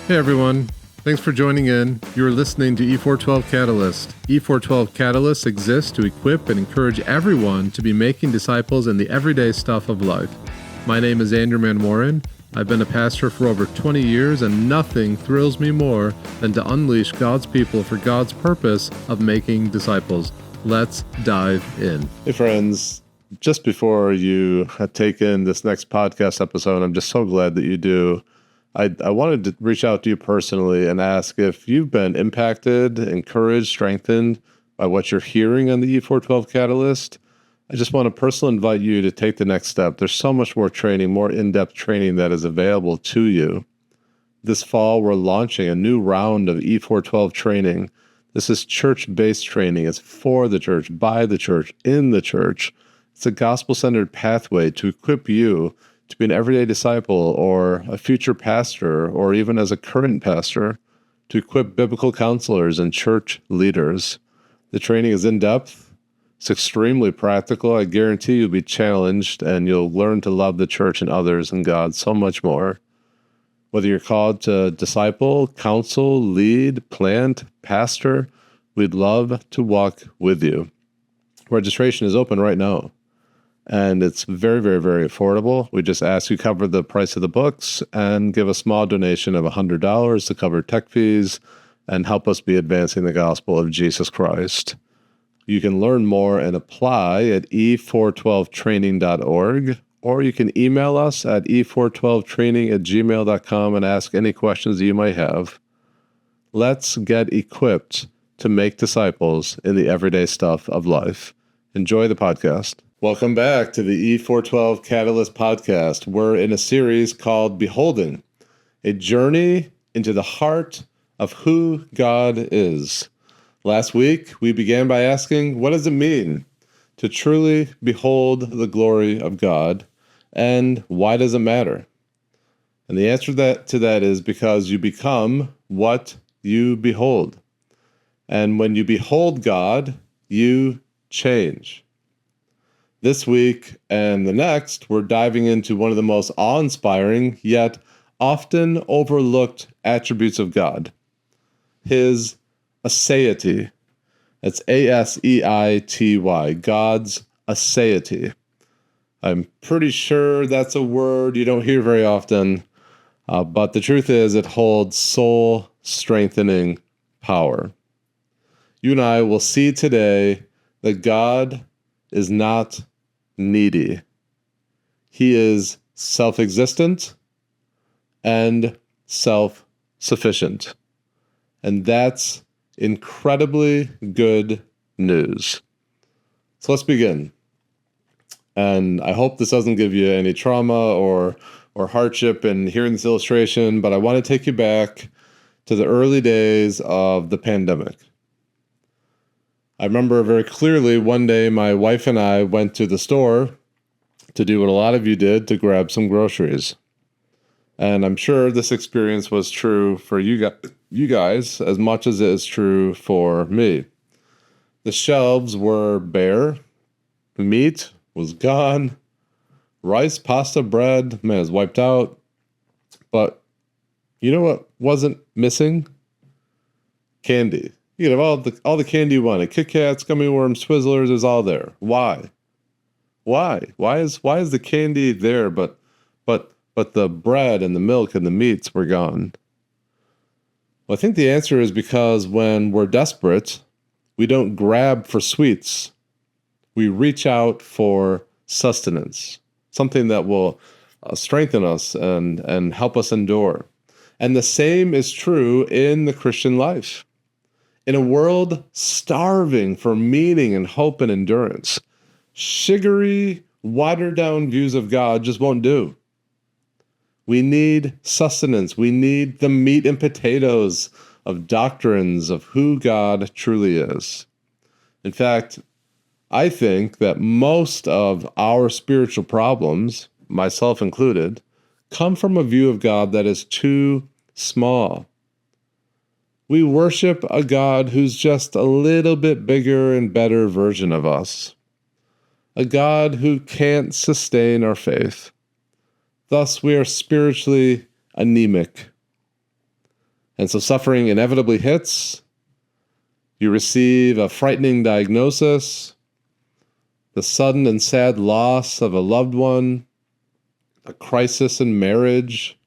Hey everyone, thanks for joining in. You're listening to E412 Catalyst. E412 Catalyst exists to equip and encourage everyone to be making disciples in the everyday stuff of life. My name is Andrew Manwaran. I've been a pastor for over 20 years, and nothing thrills me more than to unleash God's people for God's purpose of making disciples. Let's dive in. Hey friends, just before you take in this next podcast episode, I'm just so glad that you do. I wanted to reach out to you personally and ask if you've been impacted, encouraged, strengthened by what you're hearing on the E412 Catalyst. I just want to personally invite you to take the next step. There's so much more training, more in-depth training that is available to you. This fall, we're launching a new round of E412 training. This is church-based training. It's for the church, by the church, in the church. It's a gospel-centered pathway to equip you to be an everyday disciple or a future pastor, or even as a current pastor, to equip biblical counselors and church leaders. The training is in-depth. It's extremely practical. I guarantee you'll be challenged and you'll learn to love the church and others and God so much more. Whether you're called to disciple, counsel, lead, plant, pastor, we'd love to walk with you. Registration is open right now. And it's very, very, very affordable. We just ask you cover the price of the books and give a small donation of $100 to cover tech fees and help us be advancing the gospel of Jesus Christ. You can learn more and apply at e412training.org, or you can email us at e412training@gmail.com and ask any questions that you might have. Let's get equipped to make disciples in the everyday stuff of life. Enjoy the podcast. Welcome back to the E412 Catalyst podcast. We're in a series called Beholding, a journey into the heart of who God is. Last week, we began by asking, what does it mean to truly behold the glory of God, and why does it matter? And the answer to that is because you become what you behold. And when you behold God, you change. This week and the next, we're diving into one of the most awe-inspiring yet often overlooked attributes of God, His Aseity. It's A-S-E-I-T-Y, God's Aseity. I'm pretty sure that's a word you don't hear very often, but the truth is it holds soul-strengthening power. You and I will see today that God is not needy. He is self-existent and self-sufficient. And that's incredibly good news. So let's begin. And I hope this doesn't give you any trauma or hardship in hearing this illustration, but I want to take you back to the early days of the pandemic. I remember very clearly one day my wife and I went to the store to do what a lot of you did, to grab some groceries. And I'm sure this experience was true for you guys as much as it is true for me. The shelves were bare. Meat was gone. Rice, pasta, bread, man, is wiped out. But you know what wasn't missing? Candy. You could have all the candy you wanted. Kit Kats, gummy worms, Twizzlers, is all there. Why? Why is the candy there, but the bread and the milk and the meats were gone? Well, I think the answer is because when we're desperate, we don't grab for sweets. We reach out for sustenance, something that will strengthen us and help us endure. And the same is true in the Christian life. In a world starving for meaning and hope and endurance, sugary, watered-down views of God just won't do. We need sustenance. We need the meat and potatoes of doctrines of who God truly is. In fact, I think that most of our spiritual problems, myself included, come from a view of God that is too small. We worship a God who's just a little bit bigger and better version of us. A God who can't sustain our faith. Thus, we are spiritually anemic. And so suffering inevitably hits. You receive a frightening diagnosis, the sudden and sad loss of a loved one, a crisis in marriage,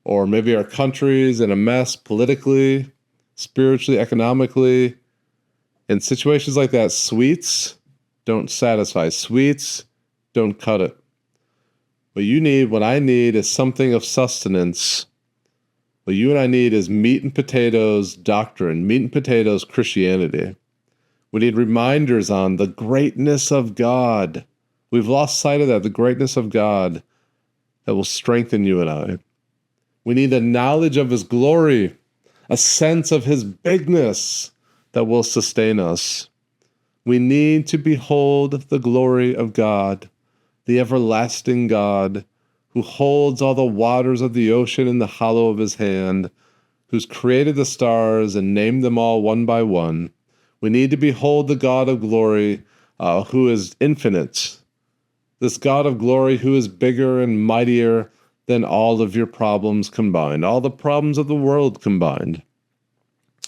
or maybe our country's in a mess politically, spiritually, economically. In situations like that, sweets don't satisfy. Sweets don't cut it. What I need is something of sustenance. What you and I need is meat and potatoes doctrine, meat and potatoes Christianity. We need reminders on the greatness of God. We've lost sight of that, the greatness of God that will strengthen you and I. We need a knowledge of His glory, a sense of His bigness that will sustain us. We need to behold the glory of God, the everlasting God, who holds all the waters of the ocean in the hollow of His hand, who's created the stars and named them all one by one. We need to behold the God of glory, who is infinite. This God of glory who is bigger and mightier than all of your problems combined, all the problems of the world combined.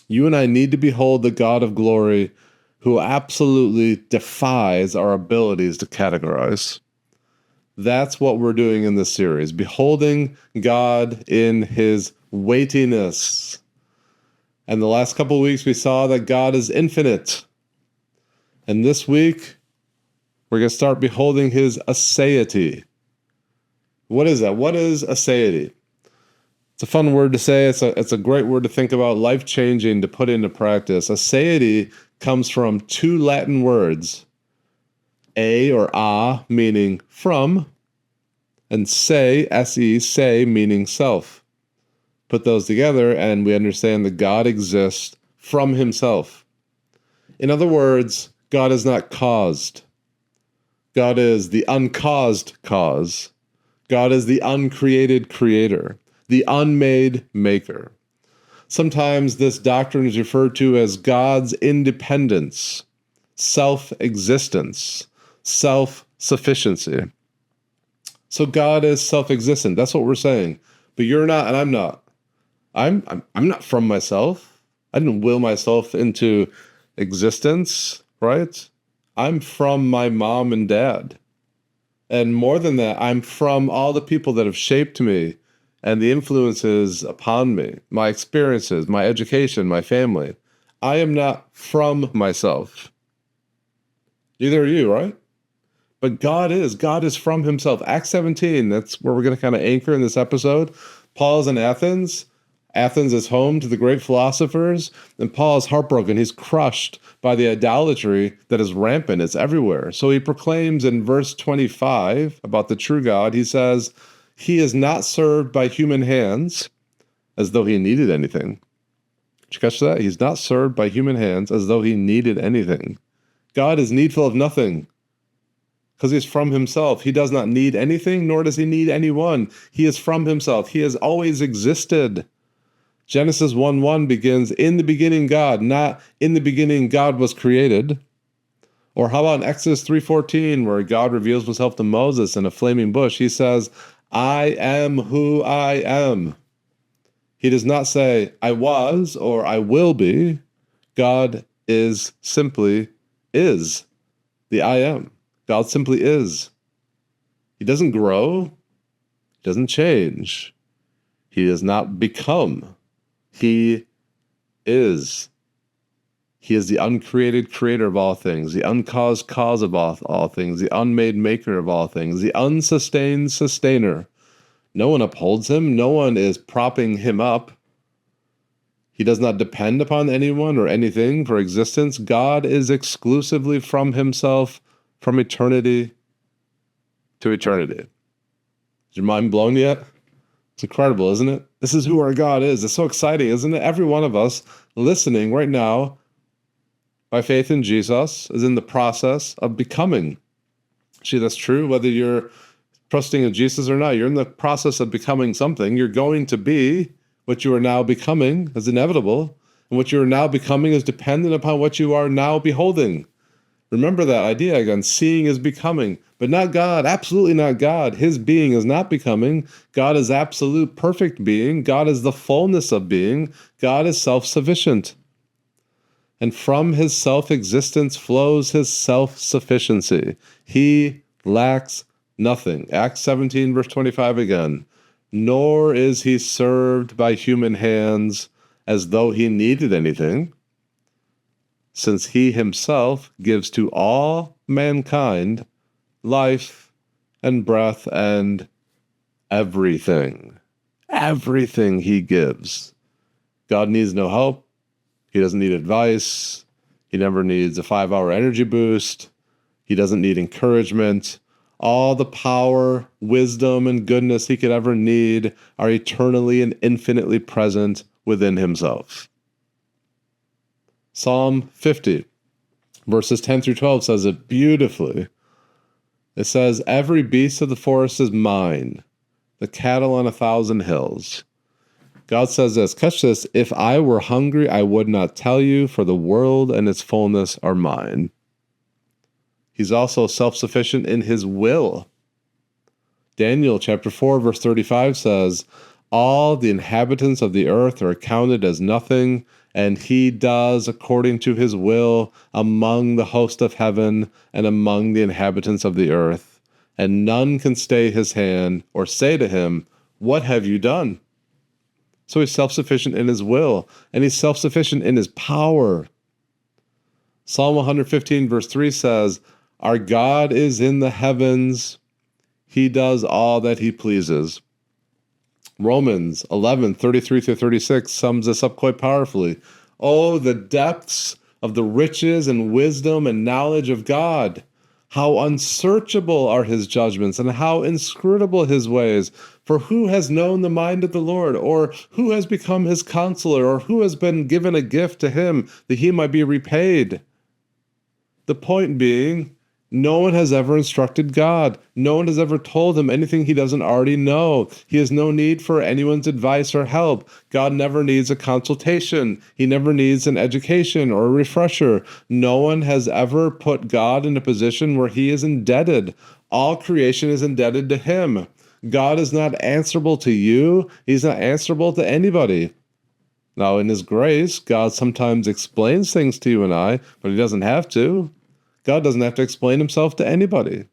You and I need to behold the God of glory who absolutely defies our abilities to categorize. That's what we're doing in this series, beholding God in His weightiness. And the last couple of weeks we saw that God is infinite. And this week, we're going to start beholding His aseity. What is that? What is aseity? It's a fun word to say. It's a great word to think about, life-changing to put into practice. Aseity comes from two Latin words, a or a meaning from, and se, se, se meaning self. Put those together and we understand that God exists from Himself. In other words, God is not caused. God is the uncaused cause. God is the uncreated creator, the unmade maker. Sometimes this doctrine is referred to as God's independence, self-existence, self-sufficiency. So God is self-existent. That's what we're saying. But you're not, and I'm not. I'm not from myself. I didn't will myself into existence, right? I'm from my mom and dad. And more than that, I'm from all the people that have shaped me and the influences upon me, my experiences, my education, my family. I am not from myself. Neither are you, right? But God is. God is from Himself. Acts 17, that's where we're going to kind of anchor in this episode. Paul's in Athens. Athens is home to the great philosophers, and Paul is heartbroken. He's crushed by the idolatry that is rampant. It's everywhere. So he proclaims in verse 25 about the true God. He says, He is not served by human hands as though He needed anything. Did you catch that? He's not served by human hands as though He needed anything. God is needful of nothing because He's from Himself. He does not need anything, nor does He need anyone. He is from Himself. He has always existed. Genesis 1:1 begins, in the beginning God, not in the beginning God was created. Or how about in Exodus 3:14, where God reveals Himself to Moses in a flaming bush? He says, I am who I am. He does not say, I was or I will be. God is simply is, the I am. God simply is. He doesn't grow. He doesn't change. He does not become. He is. He is the uncreated creator of all things, the uncaused cause of all things, the unmade maker of all things, the unsustained sustainer. No one upholds Him. No one is propping Him up. He does not depend upon anyone or anything for existence. God is exclusively from Himself, from eternity to eternity. Is your mind blown yet? It's incredible, isn't it? This is who our God is. It's so exciting, isn't it? Every one of us listening right now, by faith in Jesus, is in the process of becoming. See, that's true, whether you're trusting in Jesus or not. You're in the process of becoming something. You're going to be what you are now becoming is inevitable. And what you are now becoming is dependent upon what you are now beholding. Remember that idea again. Seeing is becoming, but not God. Absolutely not God. His being is not becoming. God is absolute perfect being. God is the fullness of being. God is self-sufficient. And from his self-existence flows his self-sufficiency. He lacks nothing. Acts 17, verse 25 again. Nor is he served by human hands as though he needed anything, since he himself gives to all mankind life and breath and everything. Everything he gives. God needs no help. He doesn't need advice. He never needs a 5-hour energy boost. He doesn't need encouragement. All the power, wisdom, and goodness he could ever need are eternally and infinitely present within himself. Psalm 50, verses 10 through 12 says it beautifully. It says, every beast of the forest is mine, the cattle on 1,000 hills. God says this, catch this, if I were hungry, I would not tell you, for the world and its fullness are mine. He's also self-sufficient in his will. Daniel chapter 4, verse 35 says, all the inhabitants of the earth are accounted as nothing, and he does according to his will among the host of heaven and among the inhabitants of the earth. And none can stay his hand or say to him, what have you done? So he's self-sufficient in his will, and he's self-sufficient in his power. Psalm 115, verse 3 says, our God is in the heavens. He does all that he pleases. Romans 11, 33 through 36 sums this up quite powerfully. Oh, the depths of the riches and wisdom and knowledge of God. How unsearchable are his judgments, and how inscrutable his ways. For who has known the mind of the Lord, or who has become his counselor, or who has been given a gift to him that he might be repaid? The point being, no one has ever instructed God. No one has ever told him anything he doesn't already know. He has no need for anyone's advice or help. God never needs a consultation. He never needs an education or a refresher. No one has ever put God in a position where he is indebted. All creation is indebted to him. God is not answerable to you. He's not answerable to anybody. Now, in his grace, God sometimes explains things to you and I, but he doesn't have to. God doesn't have to explain himself to anybody.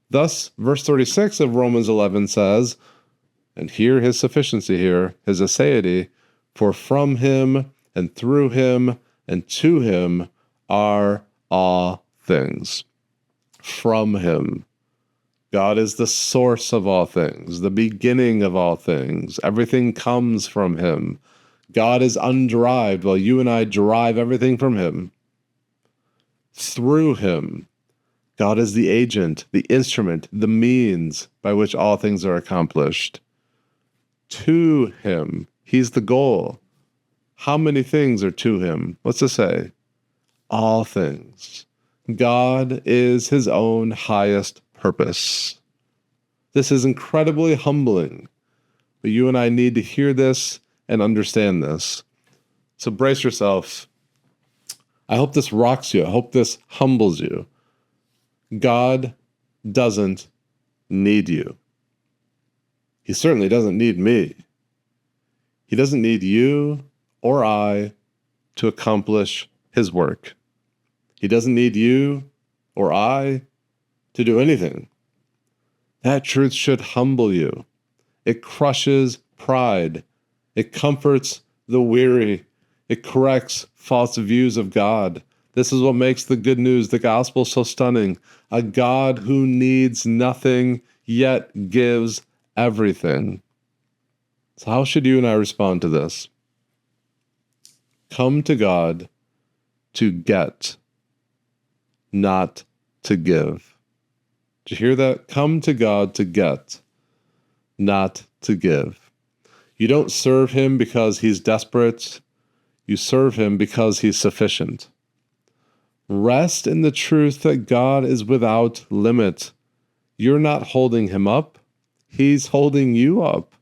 Thus, verse 36 of Romans 11 says, and hear his sufficiency here, his aseity, for from him and through him and to him are all things. From him. God is the source of all things, the beginning of all things. Everything comes from him. God is undrived, while you and I derive everything from him. Through him, God is the agent, the instrument, the means by which all things are accomplished. To him, he's the goal. How many things are to him? What's it say? All things. God is his own highest purpose. This is incredibly humbling, but you and I need to hear this and understand this. So brace yourself. I hope this rocks you. I hope this humbles you. God doesn't need you. He certainly doesn't need me. He doesn't need you or I to accomplish his work. He doesn't need you or I to do anything. That truth should humble you. It crushes pride. It comforts the weary. It corrects false views of God. This is what makes the good news, the gospel, so stunning. A God who needs nothing, yet gives everything. So how should you and I respond to this? Come to God to get, not to give. Did you hear that? Come to God to get, not to give. You don't serve him because he's desperate. You serve him because he's sufficient. Rest in the truth that God is without limit. You're not holding him up. He's holding you up.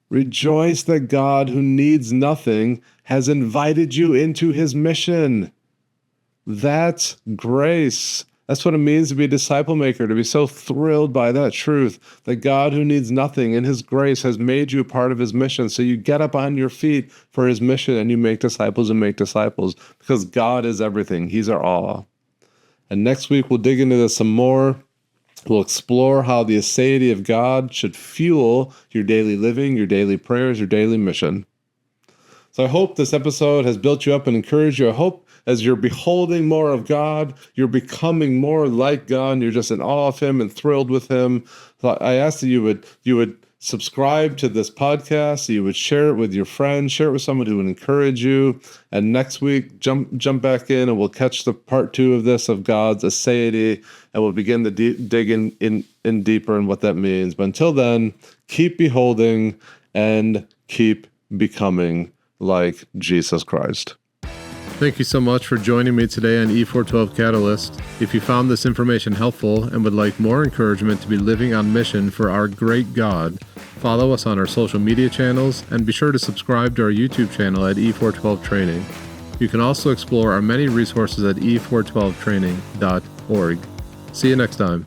Rejoice that God, who needs nothing, has invited you into his mission. That's grace. That's what it means to be a disciple maker, to be so thrilled by that truth that God, who needs nothing in his grace, has made you a part of his mission. So you get up on your feet for his mission and you make disciples and make disciples, because God is everything. He's our all. And next week we'll dig into this some more. We'll explore how the aseity of God should fuel your daily living, your daily prayers, your daily mission. So I hope this episode has built you up and encouraged you. I hope as you're beholding more of God, you're becoming more like God, and you're just in awe of him and thrilled with him. So I ask that you would subscribe to this podcast, you would share it with your friends, share it with someone who would encourage you. And next week, jump back in and we'll catch the part 2 of this, of God's aseity, and we'll begin to dig in deeper in what that means. But until then, keep beholding and keep becoming like Jesus Christ. Thank you so much for joining me today on E412 Catalyst. If you found this information helpful and would like more encouragement to be living on mission for our great God, follow us on our social media channels and be sure to subscribe to our YouTube channel at E412 Training. You can also explore our many resources at e412training.org. See you next time.